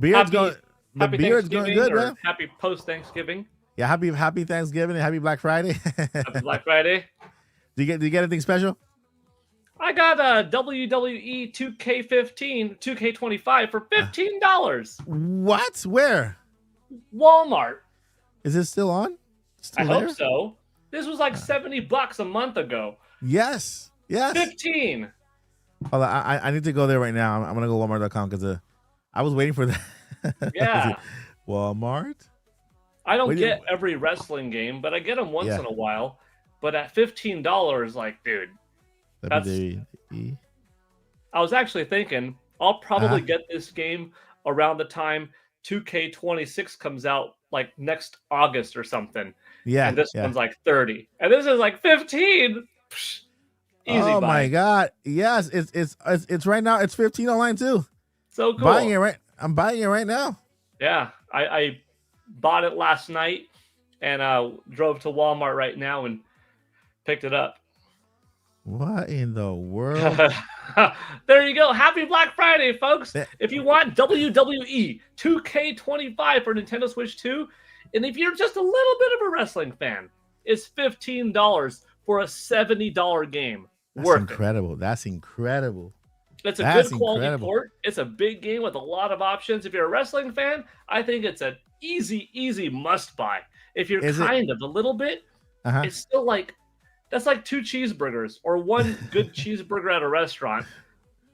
Beard's going. The Happy beard's going Thanksgiving good, or man. happy post-Thanksgiving. Yeah, happy Thanksgiving and happy Black Friday. Happy Black Friday. Do you get anything special? I got a WWE 2K15, 2K25 for $15. What? Where? Walmart. Is it still on? I Still hope there? so. This was like $70 a month ago. Yes. 15. Hold on, I need to go there right now. I'm gonna go Walmart.com because I was waiting for that. Yeah. Walmart. I don't get every wrestling game, but I get them once in a while. But at $15, like, dude, that's. I was actually thinking I'll probably get this game around the time 2K26 comes out, like next August or something. Yeah. And this one's like 30, and this is like 15. Psh, easy Oh buy. my god! Yes, it's right now. It's 15 online too. So cool. Buying it right. I'm buying it right now. Yeah, I bought it last night and drove to Walmart right now and picked it up. What in the world? There you go. Happy Black Friday, folks. If you want WWE 2K25 for Nintendo Switch 2, and if you're just a little bit of a wrestling fan, it's $15 for a $70 game. That's incredible. That's incredible. It's a good quality port. It's a big game with a lot of options. If you're a wrestling fan, I think it's an easy must buy. If you're of a little bit, it's still like, that's like 2 cheeseburgers or 1 good cheeseburger at a restaurant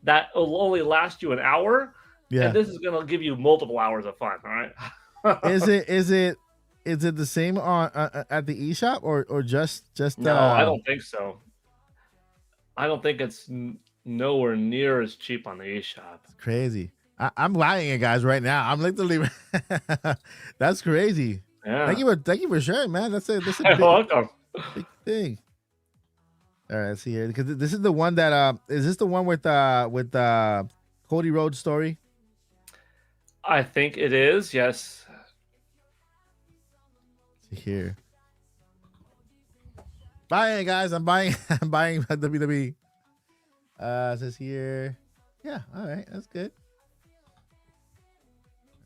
that will only last you an hour. Yeah. And this is going to give you multiple hours of fun. All right. Is it the same on at the eShop or just No, I don't think so. I don't think it's nowhere near as cheap on the eShop. It's crazy. I'm buying it, guys, right now. I'm literally. That's crazy. Yeah. Thank you for sharing, man. That's a welcome. Big thing. All right, let's see here, because this is the one that is this the one with Cody Rhodes' story? I think it is. Yes. Let's see here. Buying it, guys. I'm buying WWE. It says here. Yeah, all right, that's good.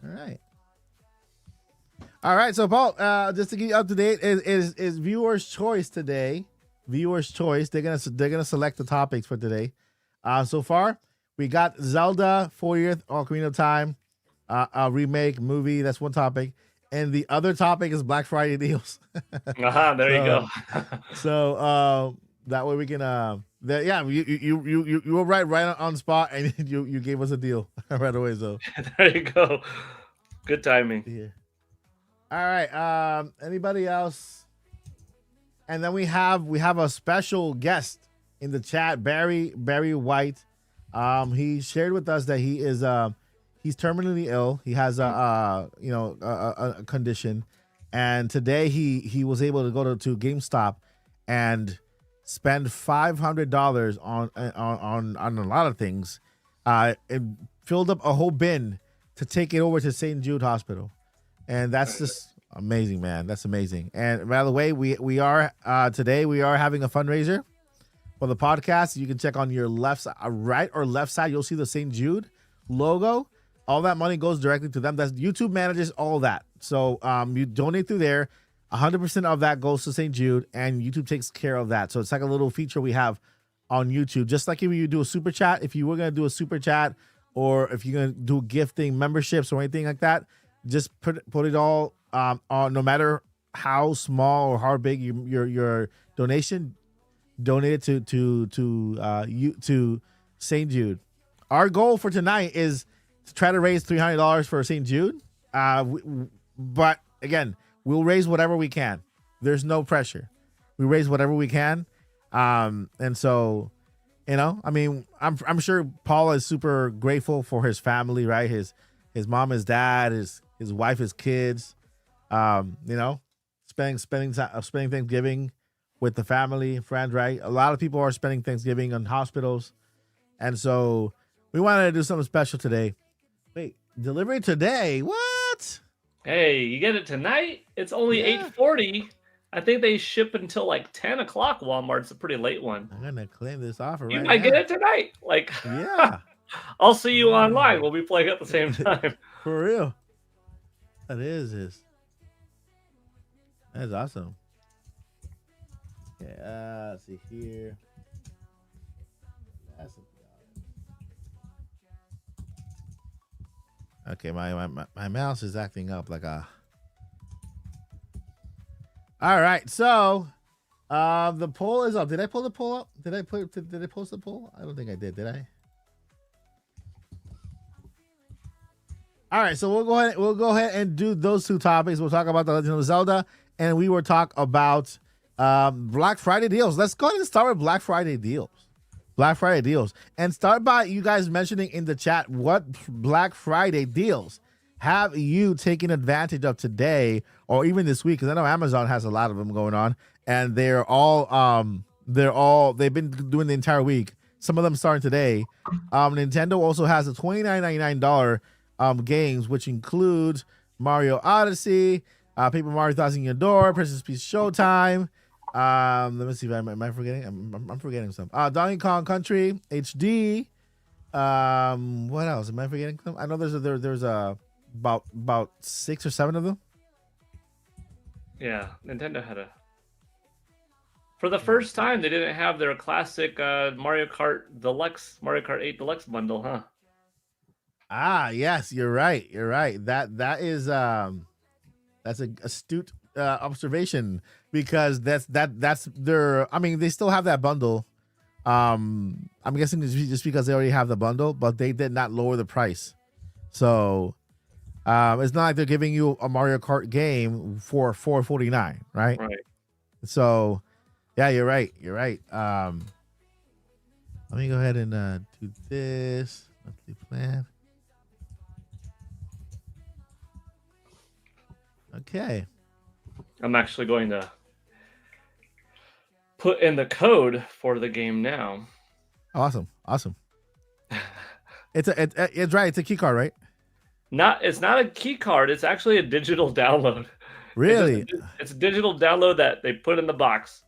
All right. So Paul, just to get you up to date, is viewers' choice today. Viewers' choice. They're gonna select the topics for today. So far, we got Zelda 40th Ocarina of Time, a remake movie. That's one topic, and the other topic is Black Friday deals. There you go. So that way we can you were right on spot, and you gave us a deal right away. So there you go. Good timing. Yeah. All right. Anybody else? And then we have a special guest in the chat, Barry White. He shared with us that he is he's terminally ill. He has a condition, and today he was able to go to GameStop and spend $500 on a lot of things. It filled up a whole bin to take it over to St. Jude Hospital, and that's just amazing, man. That's amazing. And by the way, we are today we are having a fundraiser for the podcast. You can check on your right or left side. You'll see the St. Jude logo. All that money goes directly to them. That's YouTube manages all that. So you donate through there. 100% of that goes to St. Jude, and YouTube takes care of that. So it's like a little feature we have on YouTube. Just like if you do a super chat, if you were gonna do a super chat, or if you're gonna do gifting memberships or anything like that, just put it all on, no matter how small or how big your donation, donate it to St. Jude. Our goal for tonight is to try to raise $300 for St. Jude. But again, we'll raise whatever we can. There's no pressure. We raise whatever we can. And so, I mean, I'm sure Paul is super grateful for his family, right? His mom, his dad, his wife, his kids. Spending Thanksgiving with the family, friends, right? A lot of people are spending Thanksgiving in hospitals, and so we wanted to do something special today. Wait, delivery today? What? Hey, you get it tonight? It's only 8:40. I think they ship until like 10 o'clock. Walmart's a pretty late one. I'm gonna claim this offer. You might get it tonight. Like, yeah. I'll see you online. We'll be playing at the same time. For real. That is. That's awesome. Okay, let's see here. Okay, my mouse is acting up like a. All right, so the poll is up. Did I pull the poll up? Did I post the poll? I don't think I did. Did I? All right, so we'll go ahead and do those two topics. We'll talk about the Legend of Zelda, and we will talk about Black Friday deals. Let's go ahead and start with Black Friday deals. Black Friday deals. And start by you guys mentioning in the chat what Black Friday deals have you taken advantage of today or even this week? Because I know Amazon has a lot of them going on, and they've been doing the entire week. Some of them starting today. Nintendo also has a $29.99 games, which includes Mario Odyssey, Paper Mario Thousand Year Door, Princess Peach Showtime. Let me see if am I forgetting? I'm forgetting some. Donkey Kong Country HD. What else? Am I forgetting some? I know there's about 6 or 7 of them. Yeah, Nintendo had for the first time they didn't have their classic Mario Kart 8 Deluxe bundle, huh? Yes, you're right. That is that's an astute observation, because that's their. I mean, they still have that bundle. I'm guessing it's just because they already have the bundle, but they did not lower the price. So it's not like they're giving you a Mario Kart game for $4.49, right? Right. So yeah, you're right. Let me go ahead and do this monthly plan. Okay. I'm actually going to put in the code for the game now. Awesome. It's right. It's a key card, right? It's not a key card. It's actually a digital download. Really? It's a digital download that they put in the box.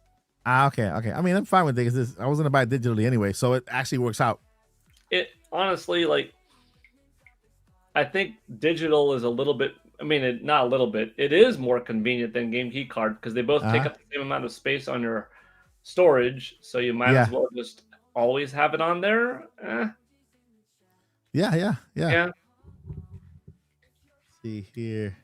Okay. I mean, I'm fine with it because I was gonna buy it digitally anyway, so it actually works out. It honestly, I think digital is a little bit. I mean, not a little bit. It is more convenient than game key card because they both take up the same amount of space on your storage, so you might as well just always have it on there. Yeah. Let's see here.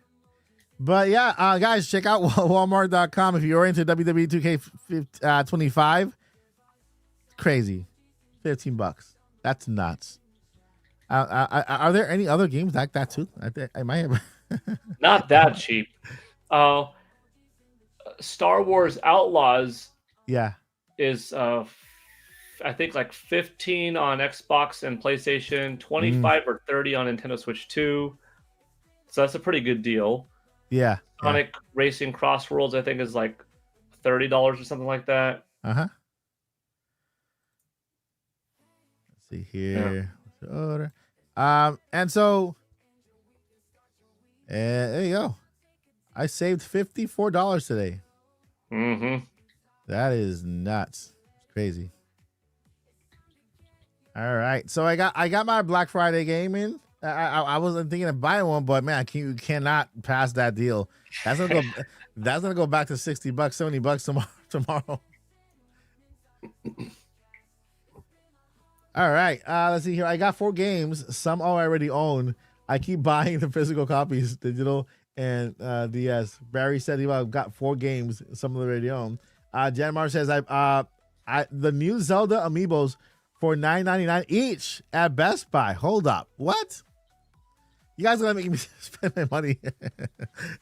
But yeah, guys, check out Walmart.com if you're into WWE 2K25. Crazy. $15. That's nuts. Are there any other games like that too? I might have. Not that cheap. Star Wars Outlaws. Yeah. Is I think like 15 on Xbox and PlayStation, 25 or 30 on Nintendo Switch 2. So that's a pretty good deal. Yeah. Sonic Racing Crossworlds, I think, is like $30 or something like that. Let's see here. Yeah. Order. And so there you go. I saved $54 today. Mm-hmm. That is nuts. It's crazy. All right. So I got my Black Friday game in. I wasn't thinking of buying one, but man, you cannot pass that deal. That's gonna go back to $60, $70 tomorrow. All right. Let's see here. I got 4 games. Some I already own. I keep buying the physical copies, digital and DS. Barry said he got 4 games. Some of them already own. Janmar says the new Zelda amiibos for $9.99 each at Best Buy. Hold up. What? You guys are gonna make me spend my money.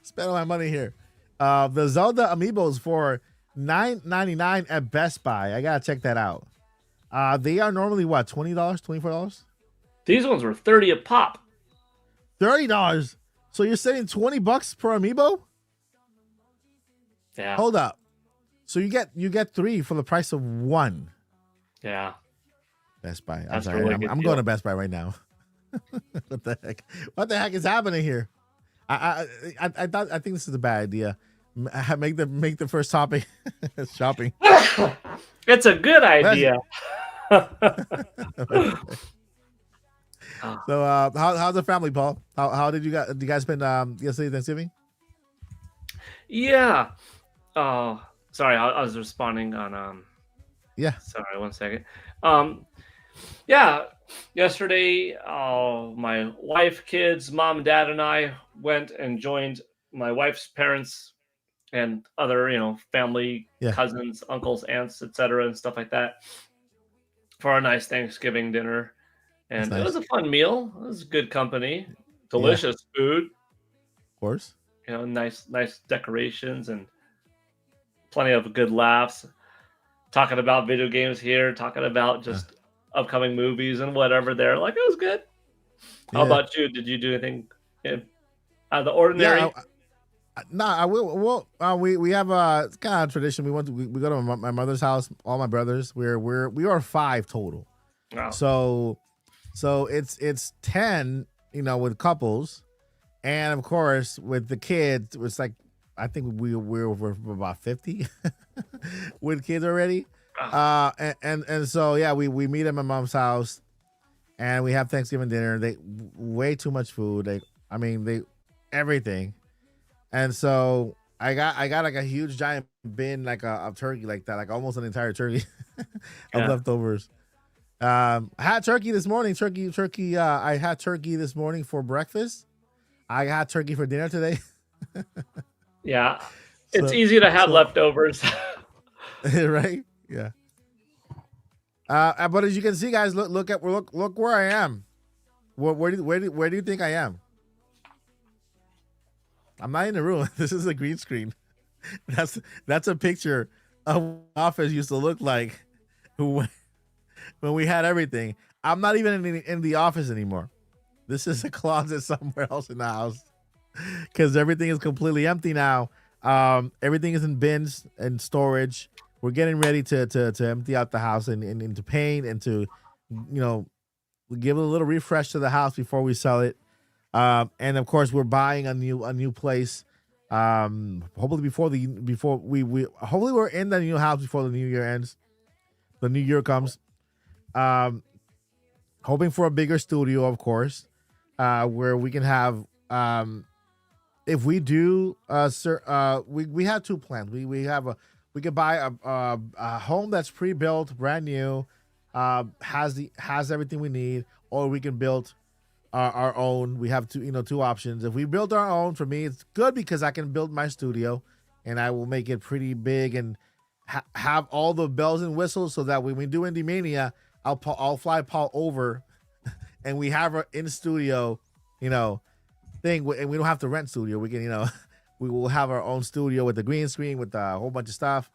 Spend all my money here. The Zelda amiibos for $9.99 at Best Buy. I gotta check that out. They are normally what, $20, $24? These ones were $30 a pop. $30. So you're saving $20 per amiibo? Yeah. Hold up. So you get 3 for the price of 1. Yeah. Best Buy. I'm sorry. I'm going to Best Buy right now. What the heck? What the heck is happening here? I think this is a bad idea. Make the first topic shopping. It's a good idea. So how's the family, Paul? How did you guys spend yesterday Thanksgiving? Yeah. Oh, sorry, I was responding on Yeah. Sorry, 1 second. Um, yeah, yesterday, my wife, kids, mom, dad, and I went and joined my wife's parents and other, family, Yeah. cousins, uncles, aunts, etc., and stuff like that for a nice Thanksgiving dinner. That's And it was nice. a fun meal. It was good company, Yeah. delicious food, Of course. nice decorations, and plenty of good laughs. Talking about video games here, talking about Uh, just upcoming movies and whatever there. Like, it was good. How yeah. about you? Did you do anything out of the Yeah. ordinary? Nah, I will. Well, we have it's kind of tradition. We go to my mother's house. All my brothers. We are five total. Oh, So it's 10. With couples, and of course with the kids, it's like I think we're over about 50 with kids already. oh, And so yeah, we meet at my mom's house, and we have Thanksgiving dinner. They way too much food. They everything. And so I got like a huge giant bin like of turkey like that, like almost an entire turkey of yeah. leftovers. I had turkey this morning. Turkey. I had turkey this morning for breakfast. I had turkey for dinner today. Yeah. It's so easy to have so leftovers. right, yeah. But as you can see, guys, look where I am. Where do you think I am? I'm not in the room. This is a green screen. That's a picture of what office used to look like when we had everything. I'm not even in the office anymore. This is a closet somewhere else in the house because everything is completely empty now. Everything is in bins and storage. We're getting ready to empty out the house and to paint and to, give it a little refresh to the house before we sell it. And of course, we're buying a new place. Hopefully before we hopefully we're in the new house before the new year ends. The new year comes. Hoping for a bigger studio, of course, where we can have. If we do, we have two plans. We could buy a home that's pre-built, brand new, has everything we need, or we can build our own. We have two options. If we build our own, for me, it's good because I can build my studio, and I will make it pretty big and have all the bells and whistles, so that when we do Indie Mania, I'll fly Paul over, and we have our in studio, thing, and we don't have to rent studio. We can, we will have our own studio with the green screen with a whole bunch of stuff.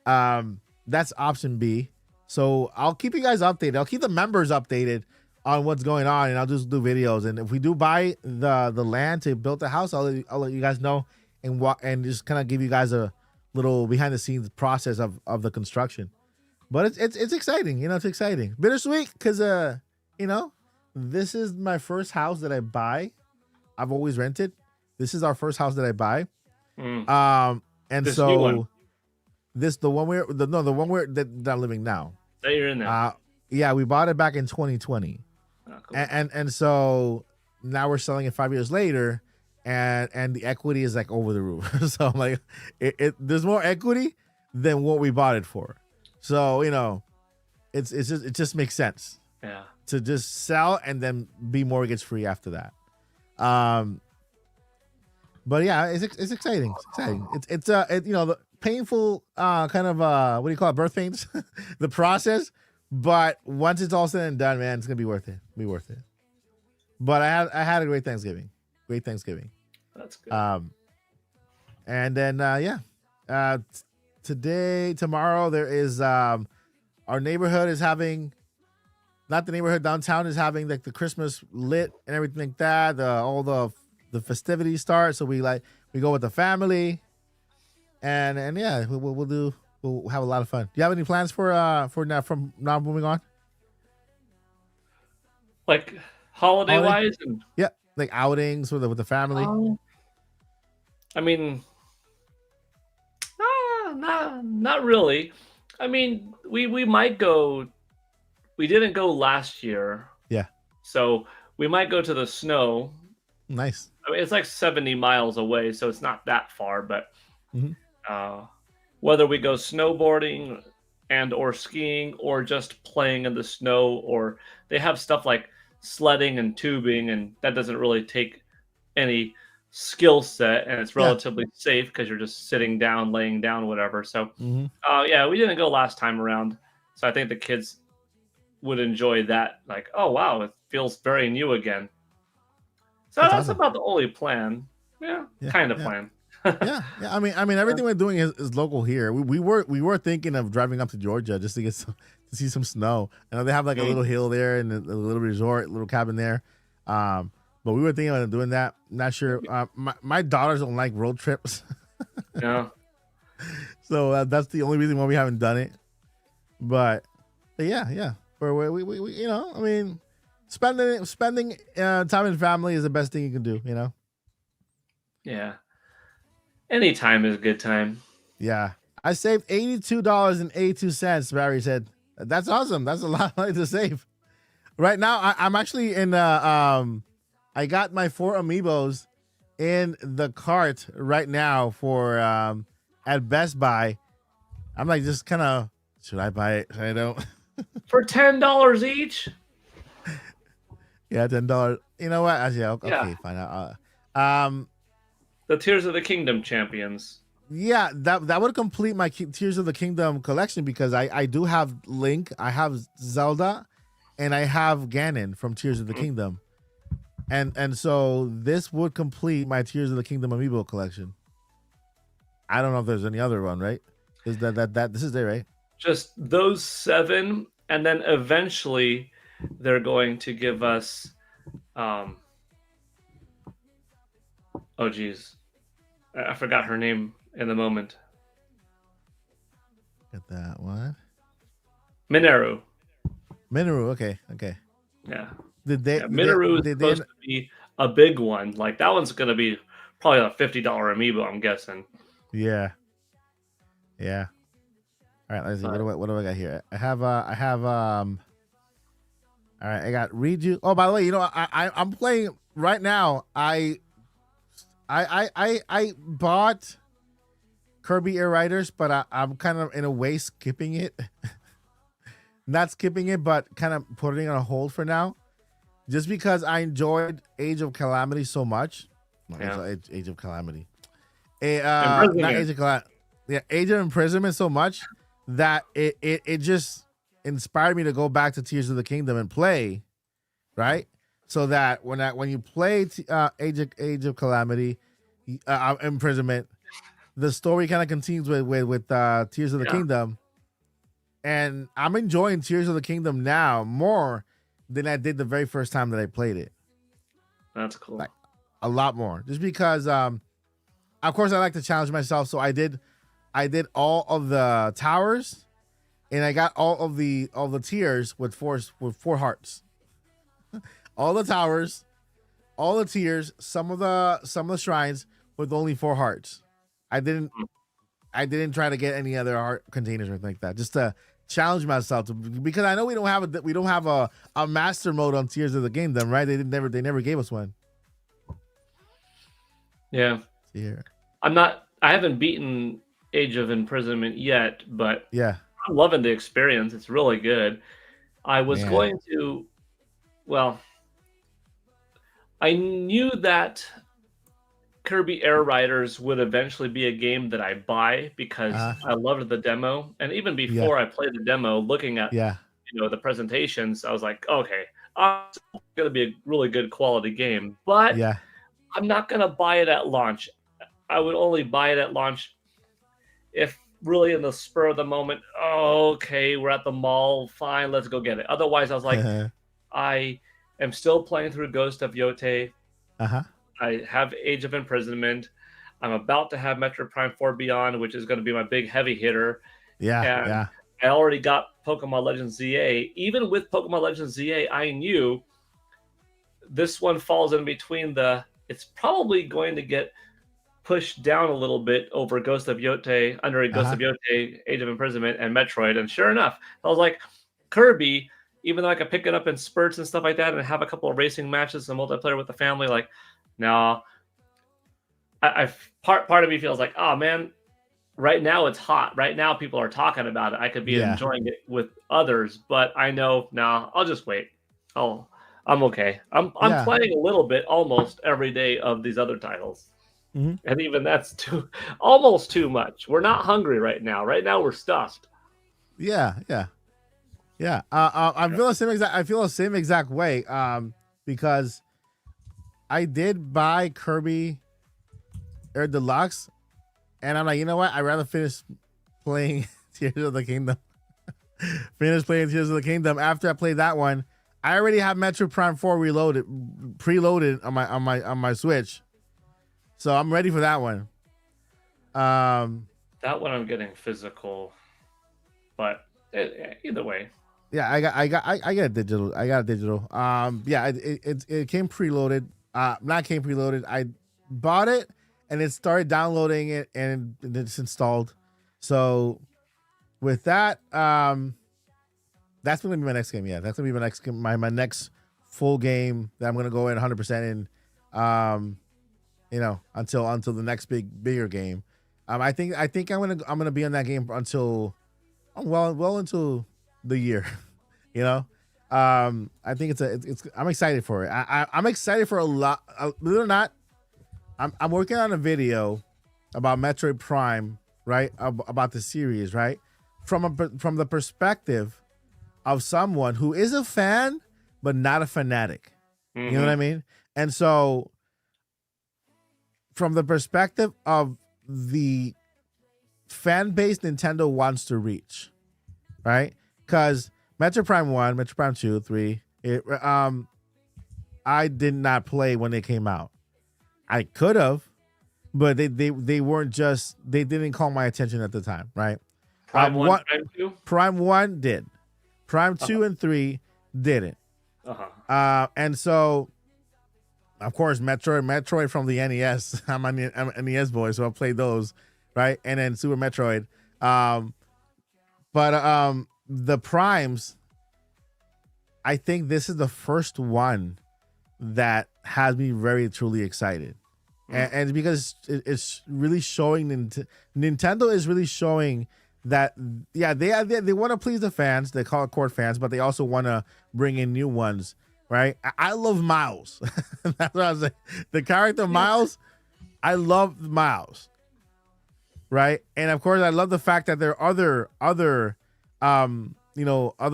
That's option B. So I'll keep you guys updated. I'll keep the members updated on what's going on, and I'll just do videos. And if we do buy the land to build the house, I'll let you guys know and just kind of give you guys a little behind the scenes process of the construction. But it's exciting, it's exciting, bittersweet because this is my first house that I buy. I've always rented. This is our first house that I buy. And This new so one the one that I'm living now. that you're in there. Yeah, we bought it back in 2020. Oh, cool. And so now we're selling it 5 years later, and the equity is like over the roof. So I'm like, there's more equity than what we bought it for. So it just makes sense. Yeah. To just sell and then be mortgage free after that. But yeah, it's exciting. It's exciting. It's the painful kind of what do you call it, birth pains, the process. But once it's all said and done, man, it's gonna be worth it. But I had a great Thanksgiving. That's good. And then tomorrow there is our neighborhood is having. Not the neighborhood, downtown is having like the Christmas lit and everything like that. All the festivities start, so we go with the family, and yeah, we'll have a lot of fun. Do you have any plans for now from now moving on? Like holiday wise, and yeah, like outings with the family. I mean, not really. I mean, we might go. We didn't go last year. Yeah. So we might go to the snow. Nice. I mean, it's like 70 miles away, so it's not that far. But whether we go snowboarding and or skiing or just playing in the snow, or they have stuff like sledding and tubing, and that doesn't really take any skill set, and it's relatively safe because you're just sitting down, laying down, whatever. So, yeah, we didn't go last time around, so I think the kids would enjoy that. Like, oh wow, it feels very new again. So that's awesome. about the only plan. Yeah, kind of plan. yeah. I mean, everything we're doing is local here. We were thinking of driving up to Georgia just to get to see some snow. I know they have like a little hill there and a little resort, little cabin there. But we were thinking about doing that. Not sure. My daughters don't like road trips. Yeah. So that's the only reason why we haven't done it. But yeah. Where we you know, I mean, spending time in family is the best thing you can do. You know. Yeah. Any time is a good time. Yeah. I saved $82.82. Barry said, "That's awesome. That's a lot of money to save." Right now, I'm actually in I got my 4 amiibos in the cart right now for at Best Buy. I'm like, just kind of, should I buy it? I don't. For $10 each. Yeah, $10. You know what? Actually, okay, fine. The Tears of the Kingdom champions. Yeah, that would complete my Tears of the Kingdom collection because I do have Link, I have Zelda, and I have Ganon from Tears of the Kingdom. And so this would complete my Tears of the Kingdom amiibo collection. I don't know if there's any other one, right? Is that this is there, right? Just those 7, and then eventually they're going to give us oh geez. I forgot her name in the moment. Get that one. Minoru. Okay. Yeah. Did they? Minoru is supposed to be a big one. Like that one's going to be probably a $50 amiibo, I'm guessing. Yeah. All right, let's see. What do I got here? I have all right, I got Redo. Oh, by the way, you know, I'm playing right now. I bought Kirby Air Riders, but I'm kind of in a way skipping it. Not skipping it, but kind of putting it on hold for now. Just because I enjoyed Age of Calamity so much. Age of Calamity. Not Age of Calamity. Yeah, Age of Imprisonment so much that it just inspired me to go back to Tears of the Kingdom and play, right? So that when you play Age of Calamity, Imprisonment, the story kind of continues with Tears of the Kingdom, and I'm enjoying Tears of the Kingdom now more than I did the very first time that I played it. That's cool. Like a lot more, just because of course I like to challenge myself. So I did all of the towers, and I got all the tiers with four hearts. All the towers, all the tiers, some of the shrines with only 4 hearts. I didn't try to get any other heart containers or anything like that, just to challenge myself because I know we don't have a master mode on Tears of the Kingdom, right? They never gave us one. Yeah. I haven't beaten Age of Imprisonment yet, but yeah, I'm loving the experience. It's really good. I was going to, well, I knew that Kirby Air Riders would eventually be a game that I buy because I loved the demo, and even before I played the demo, looking at the presentations, I was like, okay, it's going to be a really good quality game, but I'm not going to buy it at launch. I would only buy it at launch if really in the spur of the moment. Oh, okay, we're at the mall, fine, let's go get it. Otherwise, I was like, I am still playing through Ghost of Yotei. I have Age of Imprisonment. I'm about to have Metroid Prime 4 Beyond, which is going to be my big heavy hitter. I already got Pokemon Legends ZA. Even with Pokemon Legends ZA, I knew this one falls in between it's probably going to get pushed down a little bit over Ghost of Yotei, under Ghost of Yotei, Age of Imprisonment, and Metroid. And sure enough, I was like, Kirby even though I could pick it up in spurts and stuff like that and have a couple of racing matches and multiplayer with the family, like, no, part of me feels like, oh man, right now it's hot. Right now people are talking about it. I could be enjoying it with others, but I know, no, I'll just wait. I'm okay. I'm playing a little bit almost every day of these other titles. Mm-hmm. And even that's almost too much. We're not hungry right now. Right now we're stuffed. Yeah. I feel the same exact way. Because I did buy Kirby Air Deluxe, and I'm like, you know what? I'd rather finish playing Tears of the Kingdom. After I played that one. I already have Metroid Prime 4 preloaded on my Switch. So I'm ready for that one. That one I'm getting physical, but either way. Yeah, I got a digital. Yeah, it came preloaded. Not came preloaded. I bought it and it started downloading it and it's installed. So with that, that's gonna be my next game. Yeah, that's gonna be my next full game that I'm gonna go in 100% in. Until the next bigger game. I think I'm gonna be on that game until well into the year. I think I'm excited for it. I'm excited for a lot. Believe it or not, I'm working on a video about Metroid Prime, right? About the series, right? From the perspective of someone who is a fan but not a fanatic. Mm-hmm. You know what I mean? And so from the perspective of the fan base Nintendo wants to reach, right? Because Metroid Prime 1, Metroid Prime 2, 3, I did not play when they came out. I could have, but they didn't call my attention at the time, right? Prime 1, Prime 2? Prime 1 did. Prime 2 and 3 didn't. And so, of course, Metroid from the NES. I'm an NES boy, so I played those, right? And then Super Metroid. But the Primes, I think this is the first one that has me very truly excited. And because it's really showing Nintendo is really showing that they want to please the fans, they call it core fans, but they also want to bring in new ones, right? I love Miles. That's what I was saying. The character Miles, I love Miles, right? And of course, I love the fact that there are other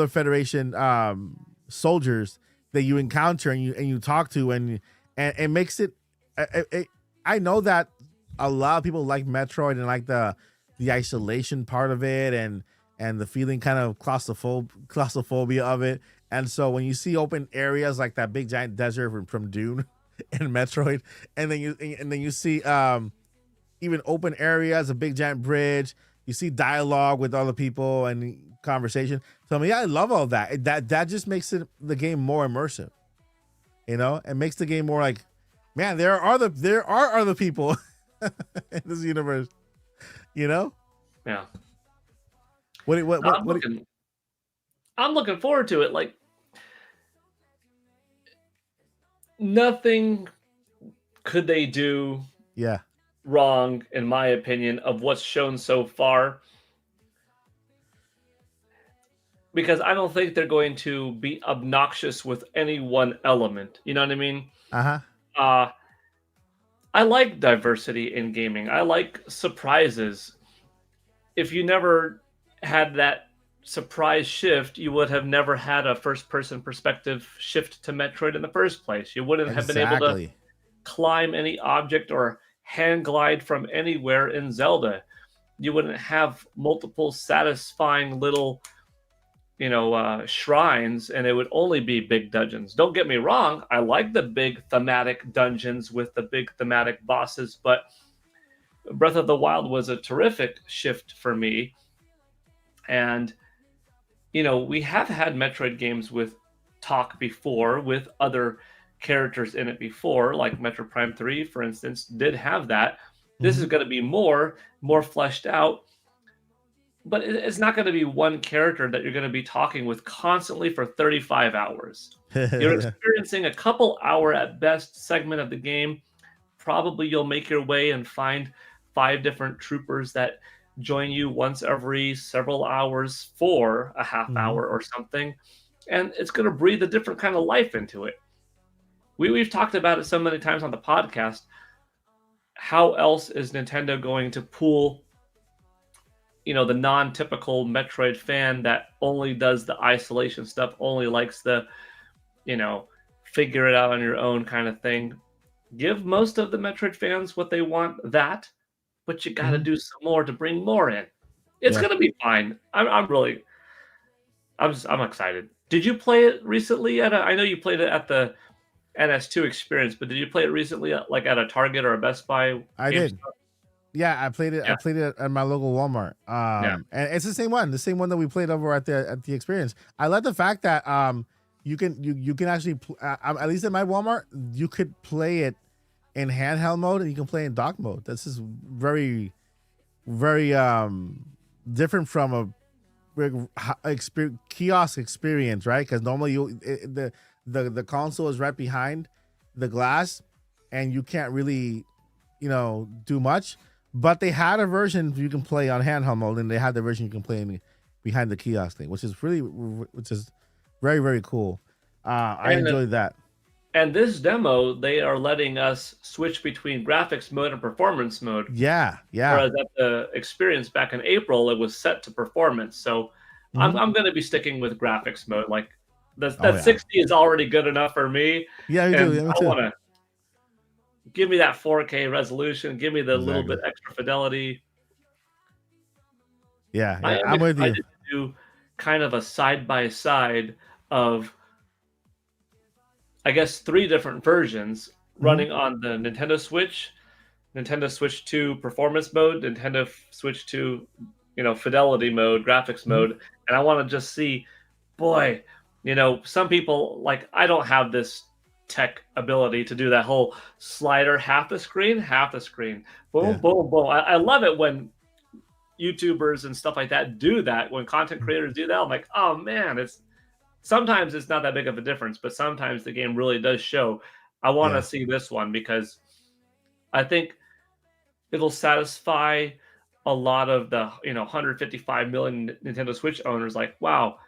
Federation soldiers that you encounter and you talk to, and it makes it. I know that a lot of people like Metroid and like the isolation part of it and the feeling kind of claustrophobia of it. And so when you see open areas like that big giant desert from Dune and Metroid, and then you see even open areas, a big giant bridge, you see dialogue with other people and conversation. So I mean, I love all that. That just makes the game more immersive. It makes the game more like, man, there are other people in this universe. Yeah. I'm looking forward to it. Like, nothing could they do wrong, in my opinion, of what's shown so far. Because I don't think they're going to be obnoxious with any one element. You know what I mean? I like diversity in gaming. I like surprises. If you never had that surprise shift, you would have never had a first-person perspective shift to Metroid in the first place. You wouldn't have been able to climb any object or hand glide from anywhere in Zelda. You wouldn't have multiple satisfying little shrines, and it would only be big dungeons. Don't get me wrong, I like the big thematic dungeons with the big thematic bosses, but Breath of the Wild was a terrific shift for me. And we have had Metroid games with talk before, with other characters in it before, like Metroid Prime 3, for instance, did have that. This is going to be more fleshed out. but it's not going to be one character that you're going to be talking with constantly for 35 hours. You're experiencing a couple hour at best segment of the game. Probably you'll make your way and find 5 different troopers that join you once every several hours for a half hour or something. And it's going to breathe a different kind of life into it. We've talked about it so many times on the podcast. How else is Nintendo going to pull, the non-typical Metroid fan that only does the isolation stuff, only likes the, figure it out on your own kind of thing? Give most of the Metroid fans what they want, but you got to do some more to bring more in. It's going to be fine. I'm excited. Did you play it recently I know you played it at the NS2 experience, but did you play it recently at a Target or a Best Buy? I did. Yeah, I played it. Yeah. I played it at my local Walmart. And it's the same one that we played over at the experience. I like the fact that you can actually at least in my Walmart you could play it in handheld mode and you can play in dock mode. This is very, very different from a kiosk experience, right? Because normally the console is right behind the glass and you can't really do much. But they had a version you can play on handheld mode, and they had the version you can play behind the kiosk thing, which is very, very cool. I enjoyed that. And this demo, they are letting us switch between graphics mode and performance mode. Yeah. Whereas at the experience back in April, it was set to performance. So I'm going to be sticking with graphics mode. Like that 60 is already good enough for me. Yeah, me too. I want to give me that 4K resolution. Give me the little bit extra fidelity. Yeah, I'm with you. To do kind of a side-by-side of, I guess, 3 different versions running on the Nintendo Switch 2 performance mode, Nintendo Switch 2, fidelity mode, graphics mode. And I want to just see, boy, some people, like, I don't have this tech ability to do that whole slider half the screen, boom, boom, boom. I love it when YouTubers and stuff like that do that, when content creators do that. I'm like, oh man, sometimes it's not that big of a difference, but sometimes the game really does show. I want to see this one because I think it'll satisfy a lot of the 155 million Nintendo Switch owners. Like, wow,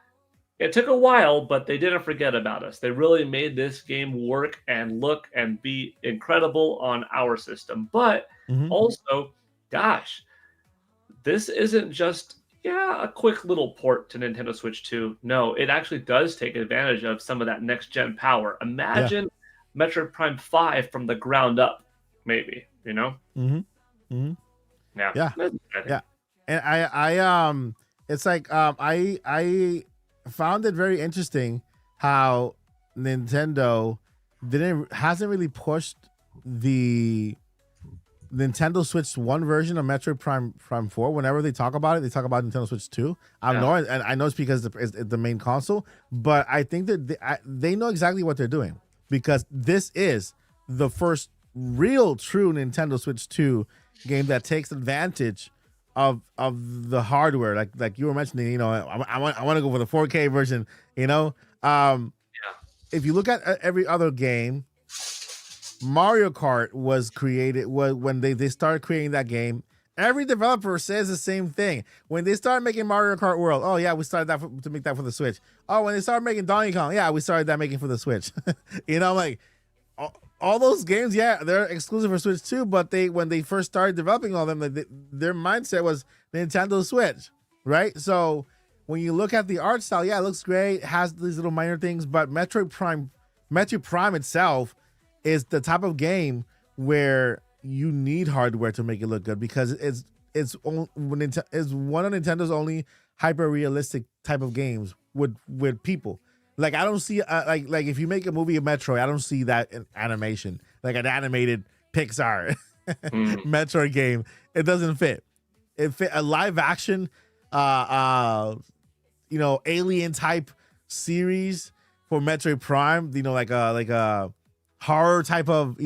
it took a while, but they didn't forget about us. They really made this game work and look and be incredible on our system. But also, gosh, this isn't just a quick little port to Nintendo Switch 2. No, it actually does take advantage of some of that next-gen power. Imagine Metroid Prime 5 from the ground up, maybe, Yeah. And I it's like I found it very interesting how Nintendo hasn't really pushed the Nintendo Switch 1 version of Metroid Prime 4. Whenever they talk about it, they talk about Nintendo Switch 2. I know it's because it's the main console, but I think that they know exactly what they're doing, because this is the first real true Nintendo Switch 2 game that takes advantage of the hardware, like you were mentioning. I want to go for the 4K version. If you look at every other game, Mario Kart was created when they started creating that game. Every developer says the same thing when they started making Mario Kart World. Oh yeah, we started that to make that for the Switch. Oh, when they started making Donkey Kong, yeah, we started that making for the Switch. Like all those games, they're exclusive for Switch 2, but when they first started developing all of them, their mindset was Nintendo Switch, right? So when you look at the art style, it looks great, it has these little minor things, but Metroid Prime itself is the type of game where you need hardware to make it look good, because it's one of Nintendo's only hyper realistic type of games with people. Like, I don't see like if you make a movie of Metroid, I don't see that in animation, like an animated Pixar Metroid game. It doesn't fit. It fit a live action, alien type series for Metroid Prime. Like a horror type of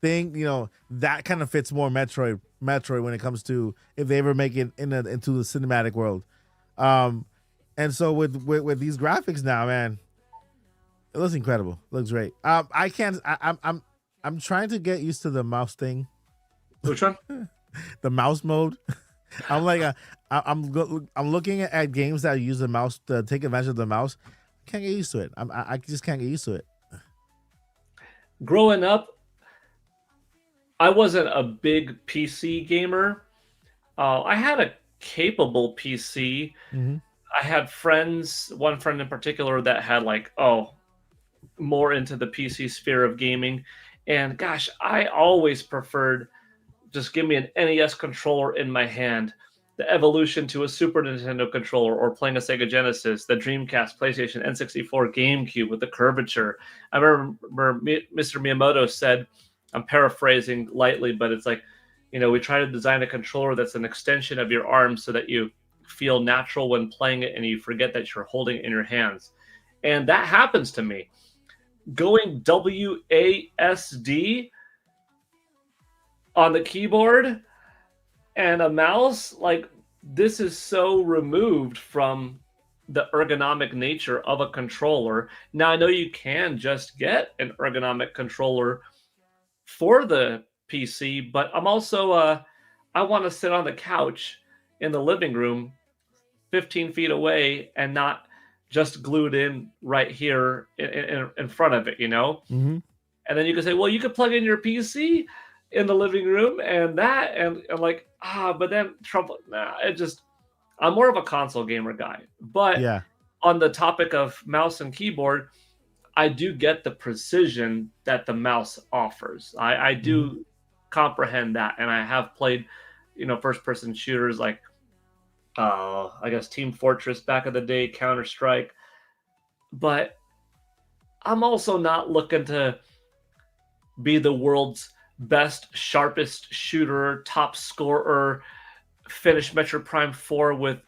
thing, that kind of fits more Metroid when it comes to if they ever make it into the cinematic world. And so with these graphics now, man, it looks incredible. It looks great. I'm trying to get used to the mouse thing. Which one? The mouse mode. I'm like, I'm looking at games that use the mouse to take advantage of the mouse. I can't get used to it. I just can't get used to it. Growing up, I wasn't a big PC gamer. I had a capable PC. Mm-hmm. I had friends, one friend in particular that had more into the PC sphere of gaming. And gosh, I always preferred just give me an NES controller in my hand. The evolution to a Super Nintendo controller or playing a Sega Genesis, the Dreamcast, PlayStation, N64, GameCube with the curvature. I remember Mr. Miyamoto said, I'm paraphrasing lightly, but it's like, we try to design a controller that's an extension of your arm so that you feel natural when playing it and you forget that you're holding it in your hands. And that happens to me. Going WASD on the keyboard and a mouse, this is so removed from the ergonomic nature of a controller. Now, I know you can just get an ergonomic controller for the PC, but I'm also, I want to sit on the couch in the living room 15 feet away and not just glued in right here in front of it, Mm-hmm. And then you can say, well, you could plug in your PC in the living room and I'm like, but then Trump, I'm more of a console gamer guy. But yeah, on the topic of mouse and keyboard, I do get the precision that the mouse offers. I do comprehend that. And I have played, first person shooters like, I guess Team Fortress back in the day, Counter-Strike. But I'm also not looking to be the world's best, sharpest shooter, top scorer, finish Metroid Prime 4 with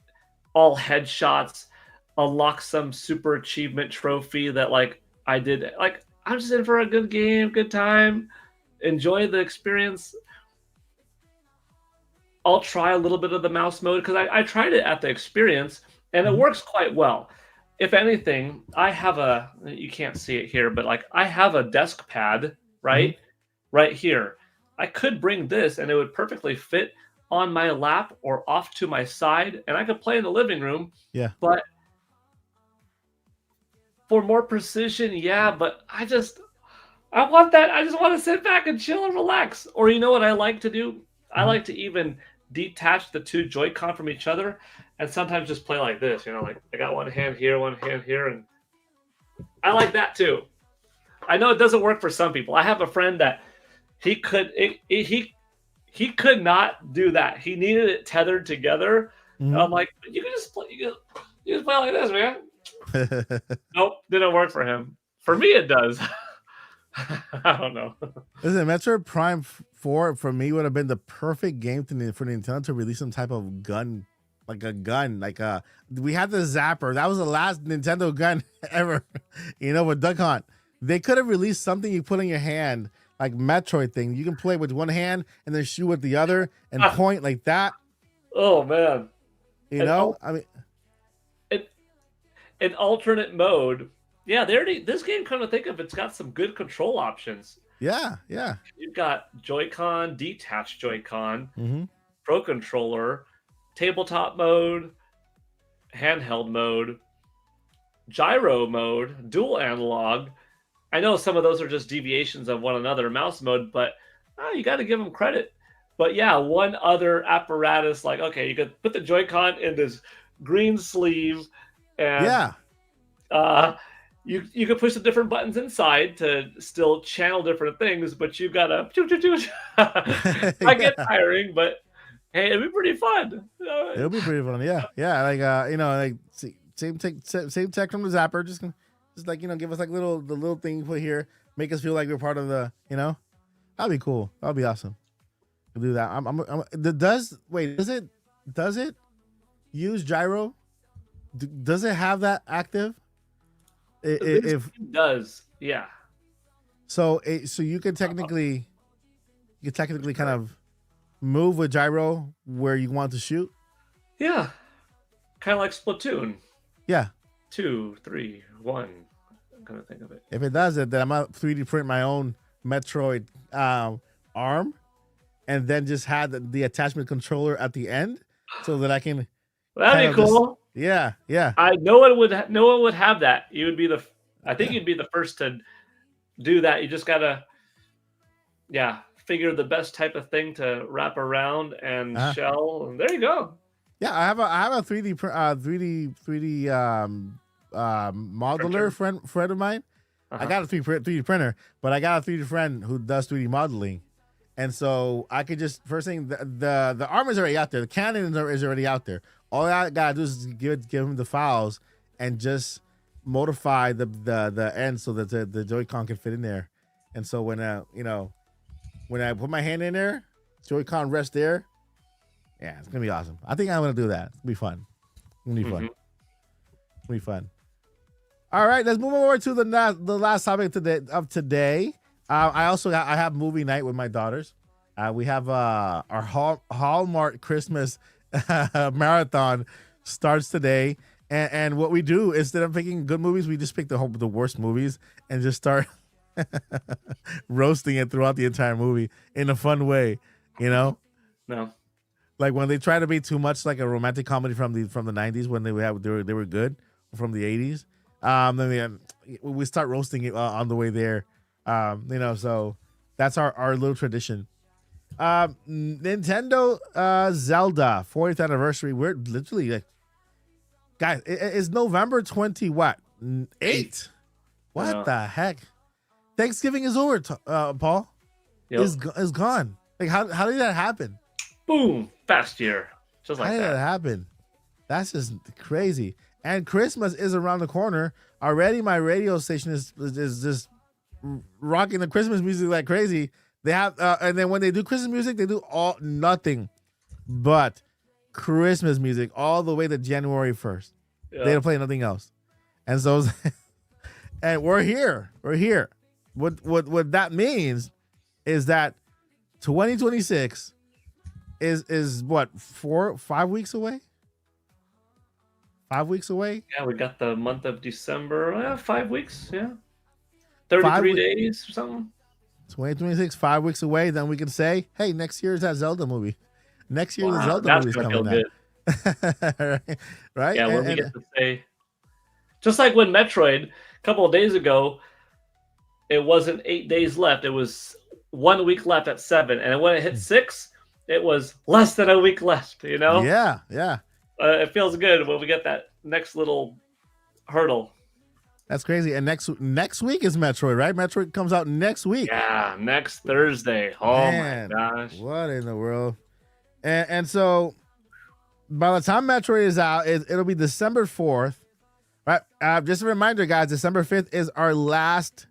all headshots, unlock some super achievement trophy that I did. I'm just in for a good game, good time, enjoy the experience. I'll try a little bit of the mouse mode because I tried it at the experience and it works quite well. If anything, I have you can't see it here, but I have a desk pad, right? Right here. I could bring this and it would perfectly fit on my lap or off to my side and I could play in the living room. Yeah. But for more precision, yeah, but I want that. I just want to sit back and chill and relax. Or you know what I like to do? I like to even detach the two Joy-Con from each other and sometimes just play like this, I got one hand here, and I like that too. I know it doesn't work for some people. I have a friend that he could not do that. He needed it tethered together. I'm like, you can just play like this, man. Nope, didn't work for him. For me, it does. I don't know. Listen, Metroid Prime 4 for me would have been the perfect game for Nintendo to release some type of gun, we had the Zapper. That was the last Nintendo gun ever, with Duck Hunt. They could have released something you put in your hand, like Metroid thing. You can play with one hand and then shoot with the other and point like that. Oh man. An alternate mode. Yeah, this game, come to think of, it's got some good control options. Yeah. You've got Joy-Con, detached Joy-Con, Pro Controller, tabletop mode, handheld mode, gyro mode, dual analog. I know some of those are just deviations of one another, mouse mode, but you got to give them credit. But yeah, one other apparatus, okay, you could put the Joy-Con in this green sleeve and you could push the different buttons inside to still channel different things, but you've got to I get tiring, but hey, it'd be pretty fun. It'll be pretty fun, yeah. Same tech from the Zapper, just give us the little thing you put here, make us feel like we're part of the, that'd be cool. That'd be awesome. We'll do that. Does it use gyro? Does it have that active? It does, yeah. So you can technically you can technically kind of move with gyro where you want to shoot. Yeah, kind of like Splatoon. Yeah. 2, 3, 1. I'm gonna think of it. If it does it, then I'm gonna 3D print my own Metroid arm, and then just had the attachment controller at the end, so that I can. That'd be cool. Yeah. No one would have that. You would be I think you'd be the first to do that. You just gotta, figure the best type of thing to wrap around and shell. And there you go. Yeah, I have a 3D modeler friend of mine. I got a 3D printer, but I got a 3D friend who does 3D modeling, and so I could just first thing the arm is already out there, the cannon is already out there. All I gotta do is give him the files and just modify the end so that the Joy-Con can fit in there. And so when I put my hand in there, Joy-Con rests there. Yeah, it's gonna be awesome. I think I'm gonna do that. It's gonna be fun. It's gonna be fun. It's gonna be fun. All right, let's move over to the last topic of today. I have movie night with my daughters. We have our Hallmark Christmas marathon starts today, and what we do instead of picking good movies, we just pick the worst movies and just start roasting it throughout the entire movie in a fun way. No. Like when they try to be too much like a romantic comedy from the 90s when they were good, from the 80s. Then we start roasting it on the way there. So that's our little tradition. Nintendo Zelda 40th anniversary. We're literally like, guys, it's November 20 what? 8. What the heck? Thanksgiving is over, Paul. Yep. Is gone. Like how did that happen? Boom, fast year. Just like how did that happen? That's just crazy. And Christmas is around the corner. Already my radio station is just rocking the Christmas music like crazy. They have and then when they do Christmas music, they do nothing but Christmas music all the way to January 1st. Yeah. They don't play nothing else. And so and we're here. What that means is that 2026 is what, 5 weeks away? 5 weeks away? Yeah, we got the month of December. 5 weeks, yeah. 33 days or something. 2026, 5 weeks away. Then we can say, hey, next year is that Zelda movie. Next year the Zelda movie is coming out. Right? Yeah, we get to say, just like when Metroid, a couple of days ago, it wasn't 8 days left. It was 1 week left at 7. And when it hit 6, it was less than a week left, Yeah. It feels good when we get that next little hurdle. That's crazy. And next week is Metroid, right? Metroid comes out next week. Yeah, next Thursday. Oh, man, my gosh. What in the world? And so by the time Metroid is out, it'll be December 4th. Right? Just a reminder, guys, December 5th is our last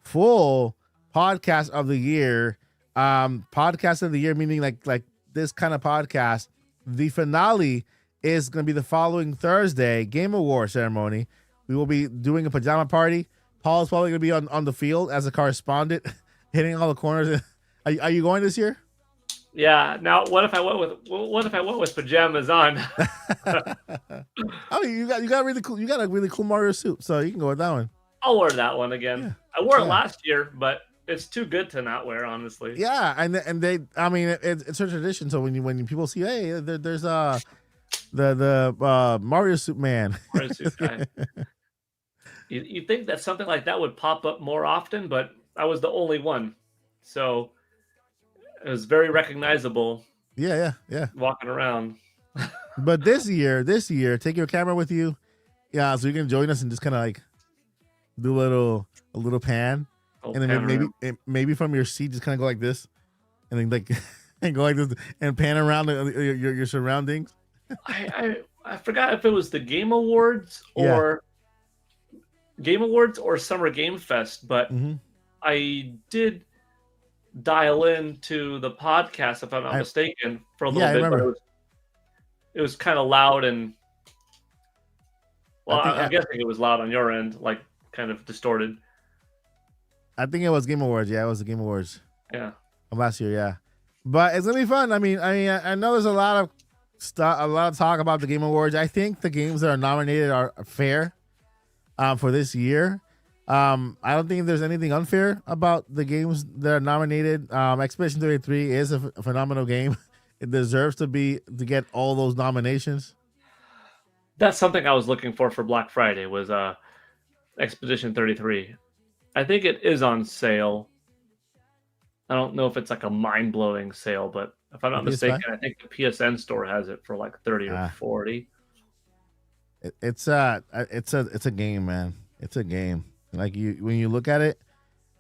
full podcast of the year. Podcast of the year, meaning like this kind of podcast. The finale is going to be the following Thursday, Game Award ceremony. We will be doing a pajama party. Paul is probably going to be on the field as a correspondent, hitting all the corners. Are you going this year? Yeah. Now, what if I went with pajamas on? Oh, you got a really cool. You got a really cool Mario suit, so you can go with that one. I'll wear that one again. Yeah. I wore it last year, but it's too good to not wear, honestly. Yeah, and they, I mean, it's a tradition. So when people see, hey, there's the Mario suit man. Mario suit guy. You think that something like that would pop up more often, but I was the only one, so it was very recognizable. Yeah. Walking around. But this year, take your camera with you, so you can join us and just kind of like do a little pan, and then maybe from your seat just kind of go like this, and then like and go like this and pan around your surroundings. I forgot if it was the Game Awards or Summer Game Fest, but I did dial in to the podcast, if I'm not mistaken, for a little bit. But it was kind of loud, and I'm guessing it was loud on your end, like kind of distorted. I think it was Game Awards. Yeah, it was the Game Awards. Yeah. Of last year, yeah. But it's gonna be fun. I mean, I know there's a lot of stuff, a lot of talk about the Game Awards. I think the games that are nominated are fair for this year. I don't think there's anything unfair about the games that are nominated. Expedition 33 is a phenomenal game. It deserves to get all those nominations. That's something I was looking for Black Friday was Expedition 33. I think it is on sale. I don't know if it's like a mind-blowing sale, but if I'm not mistaken, I think the PSN store has it for like 30 or 40. It's a game, man. It's a game. Like when you look at it,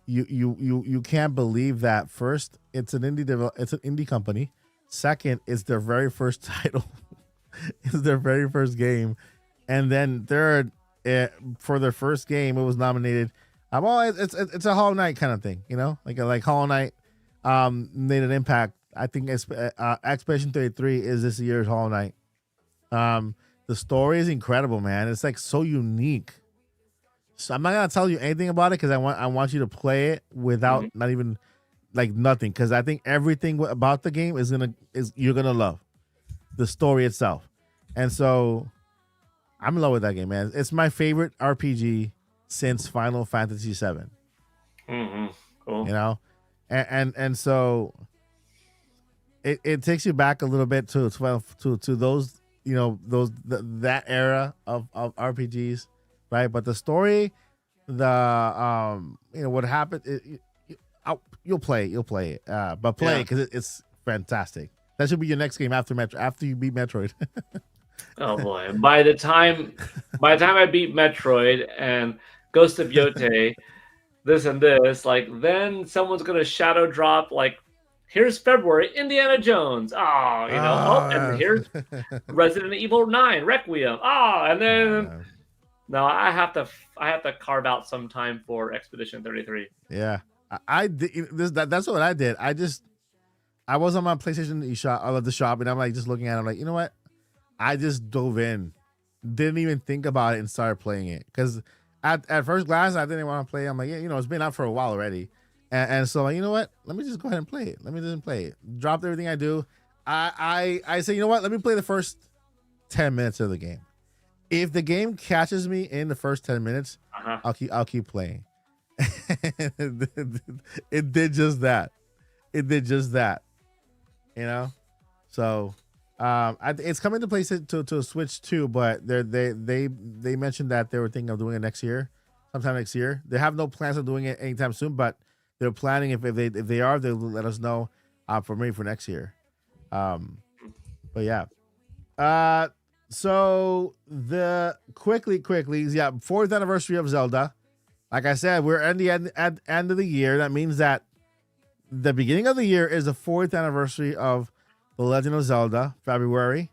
you can't believe that. First, it's an indie company. Second, it's their very first title. It's their very first game, and then third, for their first game, it was nominated. It's a Hollow Knight kind of thing, you know, like Hollow Knight made an impact. I think Expedition 33 is this year's Hollow Knight. The story is incredible, man. It's like so unique. So I'm not gonna tell you anything about it because I want you to play it without not even like nothing, because I think everything about the game is you're gonna love the story itself, and so I'm in love with that game, man. It's my favorite RPG since Final Fantasy VII. Cool. You know, and so it takes you back a little bit to those, you know, that era of RPGs, right? But the story, you know what happened. You'll play it, but play it because it's fantastic. That should be your next game after you beat Metroid. Oh boy! By the time I beat Metroid and Ghost of Yote, this and this, like then someone's gonna shadow drop like, here's February Indiana Jones. Oh, you know, and here's Resident Evil 9 Requiem. And then no, I have to carve out some time for Expedition 33. Yeah, I did that's what I did. I was on my PlayStation the shop, and I'm like just looking at it. I'm like, you know what? I just dove in, didn't even think about it, and started playing it. Because at first glance, I didn't want to play. I'm like, yeah, you know, it's been out for a while already, and so like, you know what? Let me just go ahead and play it. Let me just play it. Dropped everything I do. I say, you know what? Let me play the first 10 minutes of the game. If the game catches me in the first 10 minutes, I'll keep playing. It did just that. You know, so it's coming to PlayStation to Switch too, but they mentioned that they were thinking of doing it sometime next year. They have no plans of doing it anytime soon, but they're planning if they are, they'll let us know for next year. But yeah. So the quickly, yeah, 4th anniversary of Zelda. Like I said, we're at the end of the year. That means that the beginning of the year is the 4th anniversary of The Legend of Zelda, February.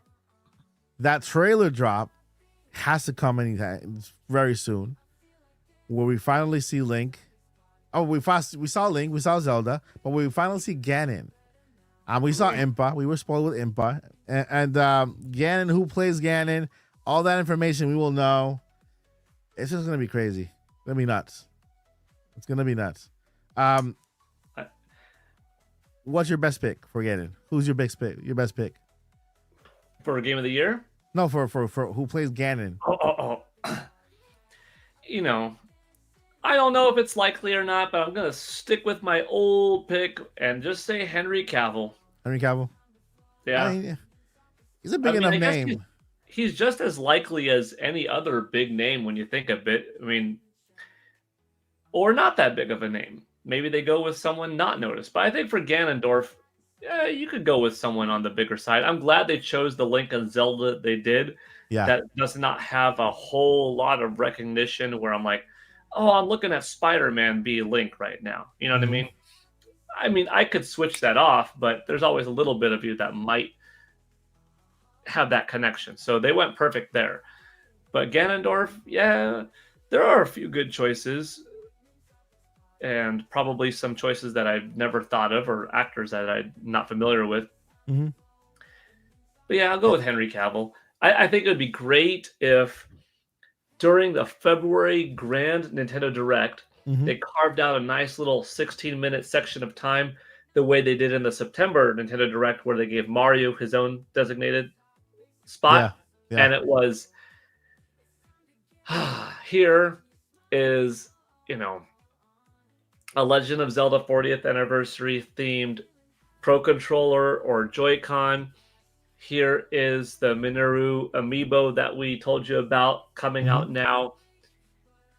That trailer drop has to come anytime very soon, where we finally see Link. Oh, we saw Link, we saw Zelda, but we finally see Ganon. We saw Impa. We were spoiled with Impa. And Ganon, who plays Ganon, all that information we will know. It's just going to be crazy. It's going to be nuts. It's going to be nuts. What's your best pick for Ganon? Who's your best pick? Your best pick for a game of the year? No, for who plays Ganon. You know, I don't know if it's likely or not, but I'm gonna stick with my old pick and just say Henry Cavill. Henry Cavill. Yeah, he's a big enough name. He's just as likely as any other big name when you think of it. I mean, or not that big of a name. Maybe they go with someone not noticed. But I think for Ganondorf, you could go with someone on the bigger side. I'm glad they chose the Link and Zelda they did. Yeah. That does not have a whole lot of recognition where I'm like, oh, I'm looking at Spider-Man be Link right now. You know what I mean? I mean, I could switch that off, but there's always a little bit of you that might have that connection. So they went perfect there. But Ganondorf, yeah, there are a few good choices. And probably some choices that I've never thought of or actors that I'm not familiar with. Mm-hmm. But yeah, I'll go with Henry Cavill. I think it would be great if during the February Grand Nintendo Direct, they carved out a nice little 16-minute section of time the way they did in the September Nintendo Direct, where they gave Mario his own designated spot, and it was here is a Legend of Zelda 40th anniversary themed Pro Controller or Joy-Con. Here is the Minoru amiibo that we told you about coming out now.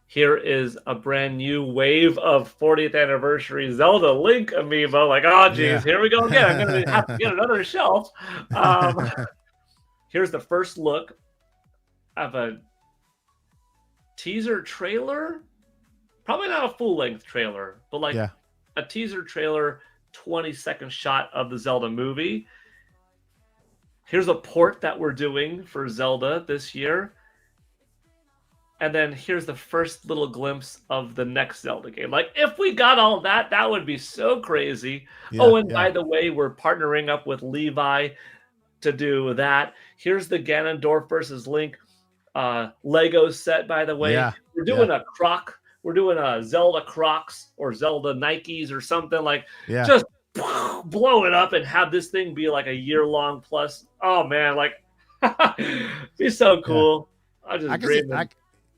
Here is a brand new wave of 40th anniversary Zelda Link amiibo. Like, oh, geez, here we go again. I'm going to have to get another shelf. Here's the first look of a teaser trailer. Probably not a full-length trailer, but like a teaser trailer, 20-second shot of the Zelda movie. Here's a port that we're doing for Zelda this year. And then here's the first little glimpse of the next Zelda game. Like, if we got all that, that would be so crazy. By the way, we're partnering up with Levi to do that. Here's the Ganondorf versus Link Lego set, by the way. We're doing a Croc. We're doing a Zelda Crocs or Zelda Nikes or something. Like, just blow it up and have this thing be like a year-long plus. Oh, man, like, be so cool. I just dreaming.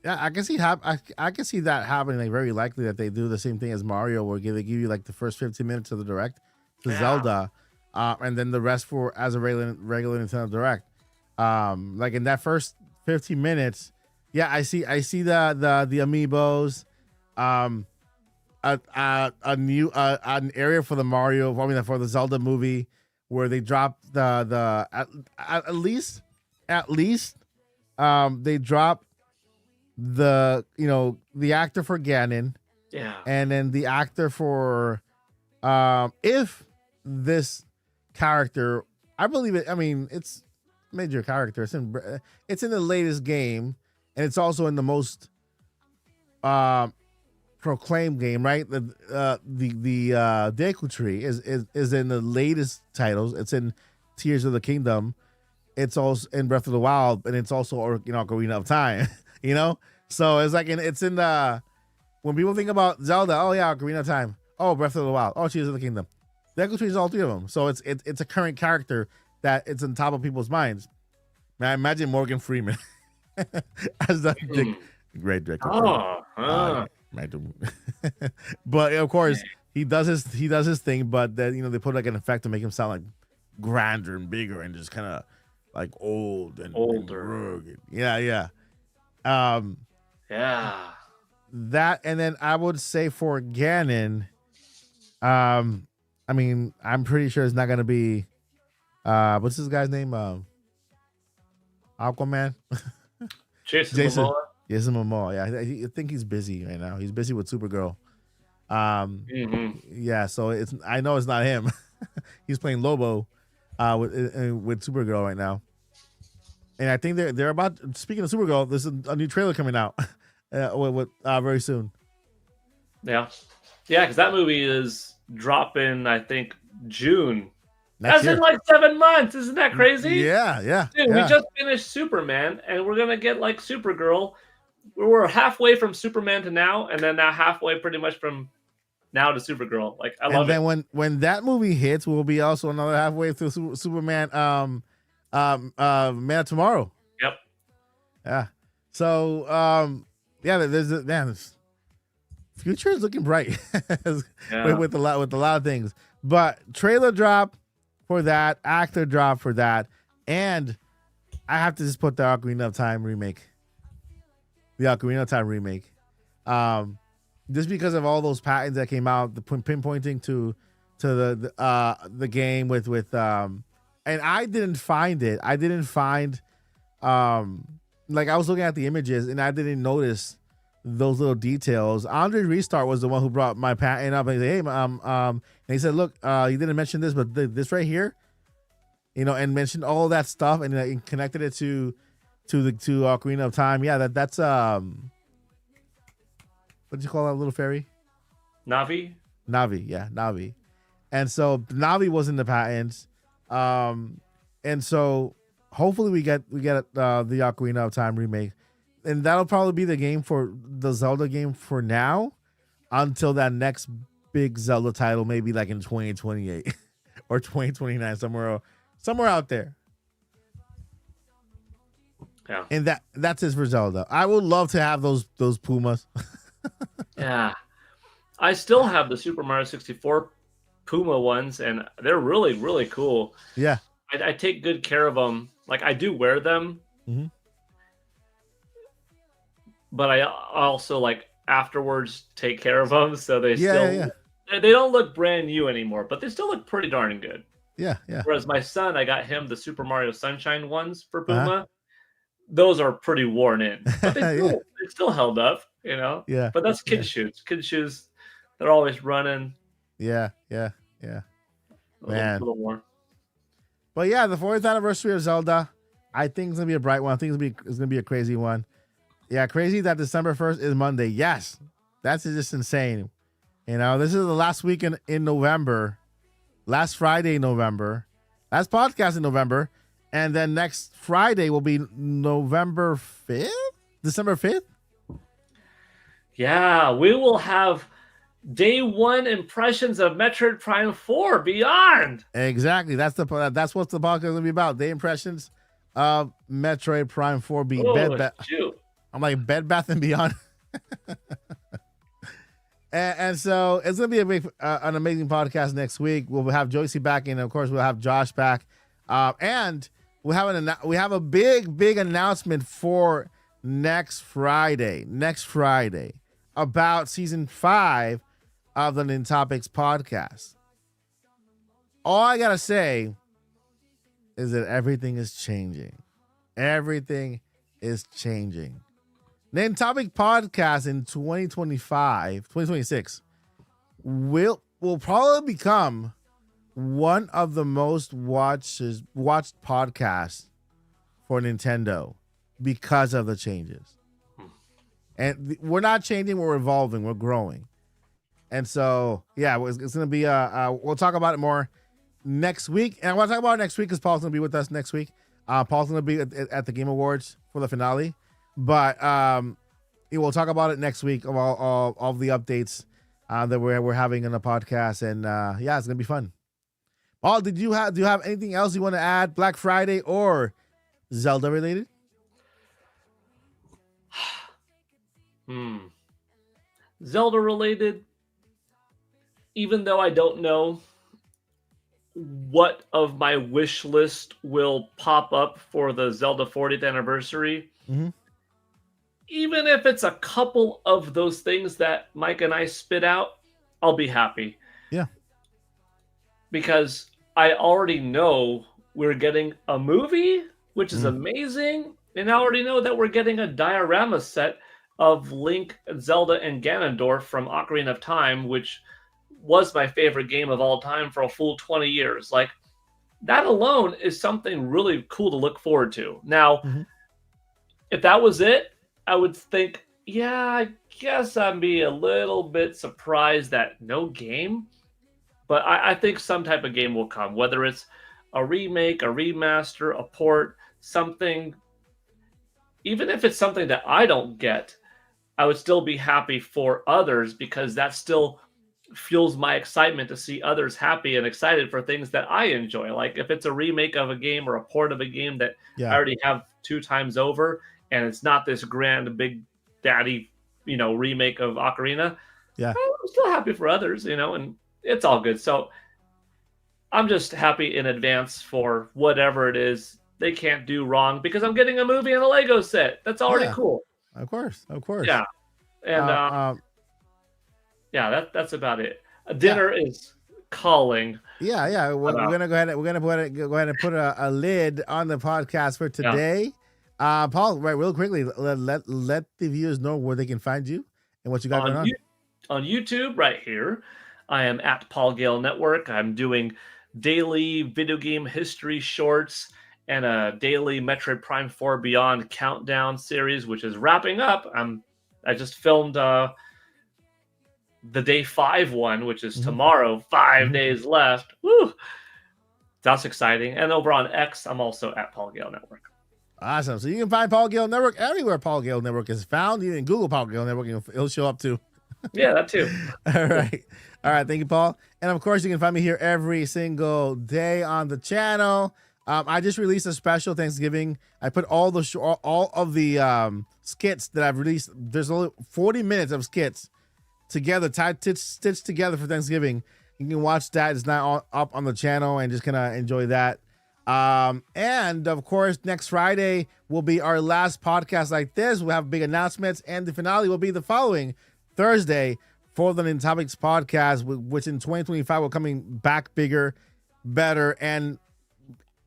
I can see I can see that happening. Like, very likely that they do the same thing as Mario, where they give you like the first 15 minutes of the Direct to Zelda, and then the rest as a regular Nintendo Direct. Like in that first 15 minutes, I see the amiibos, an area for the Mario, for the Zelda movie, where they drop at least they drop the actor for Ganon, and then the actor for if this character, I believe it. I mean, it's major character. It's in the latest game, and it's also in the most proclaimed game, right? The Deku Tree is in the latest titles. It's in Tears of the Kingdom. It's also in Breath of the Wild, and it's also Ocarina of Time. So it's like it's in the, when people think about Zelda, Ocarina of Time, Breath of the Wild, Tears of the Kingdom. Deku Tree is all three of them. So it's a current character that it's on top of people's minds. Man, I imagine Morgan Freeman as the great director. But of course he does his thing, but then they put like an effect to make him sound like grander and bigger and just kind of like old and older. And rugged. That, and then I would say for Ganon, I mean, I'm pretty sure it's not gonna be what's this guy's name? Aquaman. Jason Momoa. Jason Momoa. Yeah, I think he's busy right now. He's busy with Supergirl. So I know it's not him. He's playing Lobo with Supergirl right now. And I think they're about, speaking of Supergirl, there's a new trailer coming out very soon. Yeah, because that movie is dropping, I think, June. That's in like 7 months. Isn't that crazy? Yeah. Dude, we just finished Superman, and we're going to get like Supergirl. We're halfway from Superman to now, and then now halfway pretty much from now to Supergirl. Like, I love it. And then when that movie hits, we'll be also another halfway through Superman Man of Tomorrow. Yep. Yeah. So there's future is looking bright with a lot of things. But trailer drop for that, actor drop for that, and I have to just put the Ocarina of Time remake. The Ocarina of Time remake. Just because of all those patents that came out, the pinpointing to the game with and I didn't find it. I didn't find like I was looking at the images and I didn't notice those little details. Andre Restart was the one who brought my patent up and he said, hey, and he said, look, you didn't mention this, but this right here, and mentioned all that stuff and connected it to Ocarina of Time. Yeah, that's what do you call that little fairy? Navi, yeah, Navi. And so Navi was in the patents. And so hopefully we get the Ocarina of Time remake, and that'll probably be the game for the Zelda game for now until that next big Zelda title, maybe like in 2028 or 2029, somewhere out there. Yeah. And that's it for Zelda. I would love to have those Pumas. Yeah. I still have the Super Mario 64 Puma ones, and they're really, really cool. Yeah. I take good care of them. Like, I do wear them. Mm-hmm. But I also, like, afterwards take care of them, so they they don't look brand new anymore, but they still look pretty darn good. Yeah. Whereas my son, I got him the Super Mario Sunshine ones for Puma. Those are pretty worn in, but they still held up, you know? Yeah. But that's kid shoes. Kid shoes, they're always running. Yeah. Man. A little more. But yeah, the 40th anniversary of Zelda, I think it's gonna be a bright one. I think it's gonna be a crazy one. Yeah, crazy that December 1st is Monday. Yes, that's just insane. You know, this is the last week in November, last Friday in November, last podcast in November, and then next Friday will be November 5th, December 5th. Yeah, we will have day one impressions of Metroid Prime 4 Beyond. Exactly. That's what the podcast is gonna be about. Day impressions of Metroid Prime 4 Beyond. I'm like Bed Bath and Beyond. and so it's gonna be an amazing podcast next week. We'll have Joycey back, and of course we'll have Josh back. And we have a big announcement for next Friday about season 5 of the Nintopics podcast. All I gotta say is that everything is changing. Everything is changing. Nintopic podcast in 2026 will probably become one of the most watched podcasts for Nintendo because of the changes. And we're not changing, we're evolving, we're growing. And so, yeah, it's going to be, we'll talk about it more next week. And I want to talk about it next week because Paul's going to be with us next week. Paul's going to be at the Game Awards for the finale. But we'll talk about it next week of all the updates that we're having on the podcast. And yeah, it's going to be fun. Paul, do you have anything else you want to add, Black Friday or Zelda related? Zelda related, even though I don't know what of my wish list will pop up for the Zelda 40th anniversary, even if it's a couple of those things that Mike and I spit out, I'll be happy. Yeah. Because I already know we're getting a movie, which is amazing. And I already know that we're getting a diorama set of Link, Zelda, and Ganondorf from Ocarina of Time, which was my favorite game of all time for a full 20 years. Like, that alone is something really cool to look forward to. Now, if that was it, I would think, yeah, I guess I'd be a little bit surprised that no game. But I think some type of game will come, whether it's a remake, a remaster, a port, something. Even if it's something that I don't get, I would still be happy for others because that still fuels my excitement to see others happy and excited for things that I enjoy. Like if it's a remake of a game or a port of a game that I already have 2 times over, and it's not this grand big daddy, remake of Ocarina. Yeah, I'm still happy for others, and it's all good. So I'm just happy in advance for whatever it is they can't do wrong because I'm getting a movie and a Lego set. That's already cool. Of course. Yeah. And that's about it. Dinner is calling. Yeah. We're gonna go ahead and put a lid on the podcast for today. Paul, right, real quickly, let the viewers know where they can find you and what you got going on. On YouTube, right here, I am at Paul Gale Network. I'm doing daily video game history shorts and a daily Metroid Prime 4 Beyond countdown series, which is wrapping up. I just filmed the day 5 one, which is tomorrow. 5 days left. Woo! That's exciting. And over on X, I'm also at Paul Gale Network. Awesome. So you can find Paul Gale Network everywhere Paul Gale Network is found. You can Google Paul Gale Network and it'll show up too. Yeah, that too. All right. All right. Thank you, Paul. And of course, you can find me here every single day on the channel. I just released a special Thanksgiving. I put all of the skits that I've released. There's only 40 minutes of skits together, stitched together for Thanksgiving. You can watch that. It's not up on the channel, and just kind of enjoy that. And of course, next Friday will be our last podcast like this. We'll have big announcements, and the finale will be the following Thursday for the Nintopics podcast, which in 2025 will coming back bigger, better, and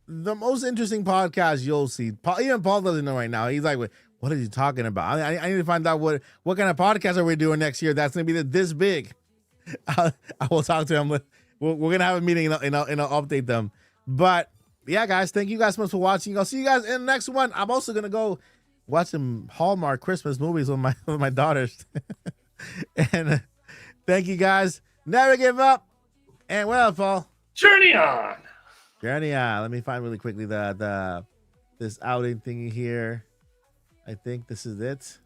the most interesting podcast you'll see. Even Paul doesn't know right now. He's like, what are you talking about? I need to find out what kind of podcast are we doing next year that's going to be this big. I will talk to him. We're going to have a meeting and I'll update them. But yeah, guys, thank you guys so much for watching. I'll see you guys in the next one. I'm also going to go watch some Hallmark Christmas movies with my daughters. And thank you guys. Never give up. And what else, Paul? Journey on. Journey on. Let me find really quickly this outing thingy here. I think this is it.